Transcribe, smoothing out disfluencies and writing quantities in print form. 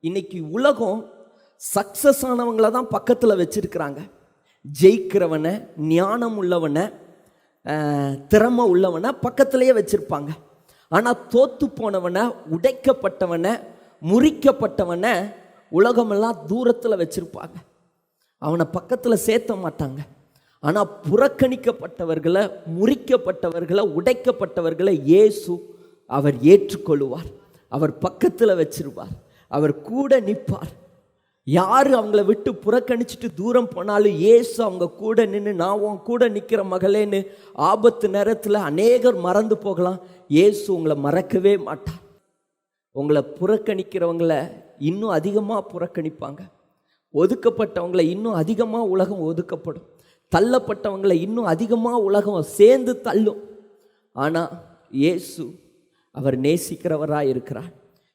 இன்னைக்கு உலகம் சக்சஸ் ஆனவங்களை தான் பக்கத்தில் வச்சிருக்கிறாங்க. ஜெயிக்கிறவனை, ஞானம் உள்ளவனை, திறமை உள்ளவனை பக்கத்திலேயே வச்சிருப்பாங்க. ஆனால் தோத்து போனவனை, உடைக்கப்பட்டவனை, முறிக்கப்பட்டவனை உலகமெல்லாம் தூரத்தில் வச்சிருப்பாங்க. அவனை பக்கத்தில் சேர்த்த மாட்டாங்க. ஆனால் புறக்கணிக்கப்பட்டவர்களை, முறிக்கப்பட்டவர்களை, உடைக்கப்பட்டவர்களை இயேசு அவர் ஏற்றுக்கொள்வார். அவர் பக்கத்தில் வச்சிருவார். அவர் கூட நிற்பார். யார் அவங்கள விட்டு புறக்கணிச்சுட்டு தூரம் போனாலும் இயேசு அவங்க கூட நின்று, நான் உன் கூட நிற்கிற மகளேன்னு ஆபத்து நேரத்தில் அநேகர் மறந்து போகலாம், இயேசு உங்களை மறக்கவே மாட்டார். உங்களை புறக்கணிக்கிறவங்களை இன்னும் அதிகமாக புறக்கணிப்பாங்க. ஒதுக்கப்பட்டவங்களை இன்னும் அதிகமாக உலகம் ஒதுக்கப்படும். தள்ளப்பட்டவங்களை இன்னும் அதிகமாக உலகம் சேர்ந்து தள்ளும். ஆனால் இயேசு அவர் நேசிக்கிறவராக இருக்கிறார்.